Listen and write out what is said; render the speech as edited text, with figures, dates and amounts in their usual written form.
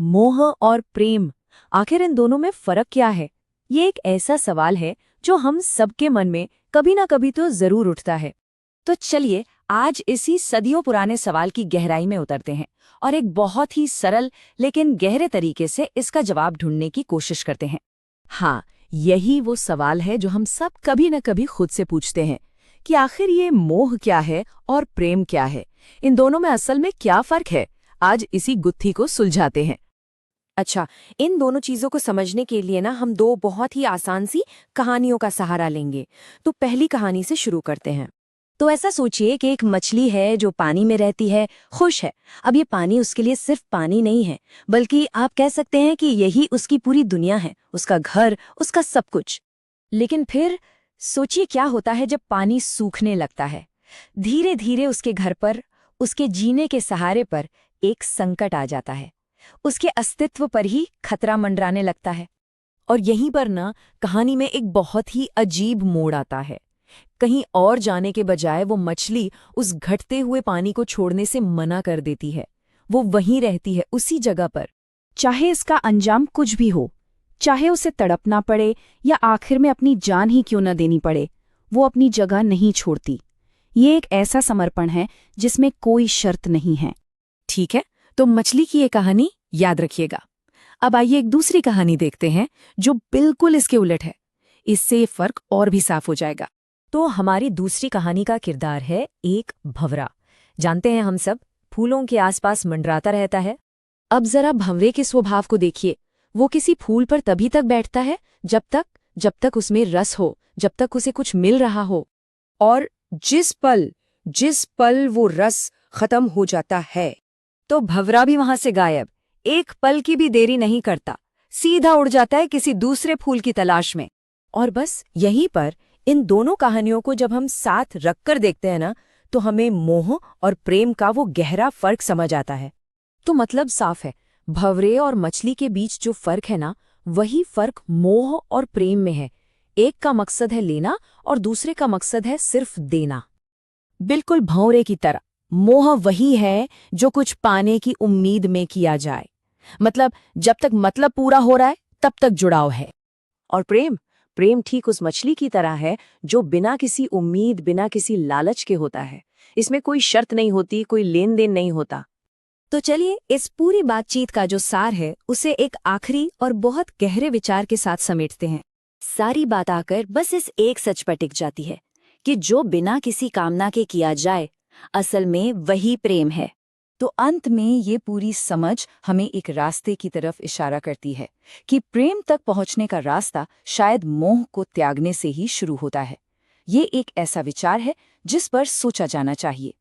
मोह और प्रेम, आखिर इन दोनों में फर्क क्या है? ये एक ऐसा सवाल है जो हम सबके मन में कभी ना कभी तो जरूर उठता है। तो चलिए आज इसी सदियों पुराने सवाल की गहराई में उतरते हैं और एक बहुत ही सरल लेकिन गहरे तरीके से इसका जवाब ढूंढने की कोशिश करते हैं। हाँ, यही वो सवाल है जो हम सब कभी न कभी खुद से पूछते हैं कि आखिर ये मोह क्या है और प्रेम क्या है? इन दोनों में असल में क्या फर्क है? आज इसी गुत्थी को सुलझाते हैं। अच्छा, इन दोनों चीजों को समझने के लिए ना हम दो बहुत ही आसान सी कहानियों का सहारा लेंगे। तो पहली कहानी से शुरू करते हैं। तो ऐसा सोचिए कि एक मछली है जो पानी में रहती है, खुश है। अब ये पानी उसके लिए सिर्फ पानी नहीं है, बल्कि आप कह सकते हैं कि यही उसकी पूरी दुनिया है, उसका घर, उसका सब कुछ। लेकिन फिर सोचिए क्या होता है जब पानी सूखने लगता है। धीरे धीरे उसके घर पर, उसके जीने के सहारे पर एक संकट आ जाता है। उसके अस्तित्व पर ही खतरा मंडराने लगता है। और यहीं पर ना कहानी में एक बहुत ही अजीब मोड़ आता है। कहीं और जाने के बजाय वो मछली उस घटते हुए पानी को छोड़ने से मना कर देती है। वो वहीं रहती है, उसी जगह पर, चाहे इसका अंजाम कुछ भी हो, चाहे उसे तड़पना पड़े या आखिर में अपनी जान ही क्यों न देनी पड़े, वो अपनी जगह नहीं छोड़ती। ये एक ऐसा समर्पण है जिसमें कोई शर्त नहीं है। ठीक है, तो मछली की ये कहानी याद रखिएगा। अब आइए एक दूसरी कहानी देखते हैं जो बिल्कुल इसके उलट है। इससे ये फर्क और भी साफ हो जाएगा। तो हमारी दूसरी कहानी का किरदार है एक भंवरा। जानते हैं हम सब, फूलों के आसपास मंडराता रहता है। अब जरा भंवरे के स्वभाव को देखिए। वो किसी फूल पर तभी तक बैठता है जब तक उसमें रस हो, जब तक उसे कुछ मिल रहा हो। और जिस पल वो रस खत्म हो जाता है तो भंवरा भी वहां से गायब। एक पल की भी देरी नहीं करता, सीधा उड़ जाता है किसी दूसरे फूल की तलाश में। और बस यहीं पर इन दोनों कहानियों को जब हम साथ रखकर देखते हैं ना, तो हमें मोह और प्रेम का वो गहरा फर्क समझ आता है। तो मतलब साफ है, भंवरे और मछली के बीच जो फर्क है ना, वही फर्क मोह और प्रेम में है। एक का मकसद है लेना और दूसरे का मकसद है सिर्फ देना। बिल्कुल भंवरे की तरह मोह वही है जो कुछ पाने की उम्मीद में किया जाए, मतलब जब तक मतलब पूरा हो रहा है तब तक जुड़ाव है। और प्रेम ठीक उस मछली की तरह है जो बिना किसी उम्मीद, बिना किसी लालच के होता है। इसमें कोई शर्त नहीं होती, कोई लेन देन नहीं होता। तो चलिए इस पूरी बातचीत का जो सार है उसे एक आखिरी और बहुत गहरे विचार के साथ समेटते हैं। सारी बात आकर बस इस एक सच पर टिक जाती है कि जो बिना किसी कामना के किया जाए, असल में वही प्रेम है। तो अंत में ये पूरी समझ हमें एक रास्ते की तरफ इशारा करती है कि प्रेम तक पहुंचने का रास्ता शायद मोह को त्यागने से ही शुरू होता है। ये एक ऐसा विचार है जिस पर सोचा जाना चाहिए।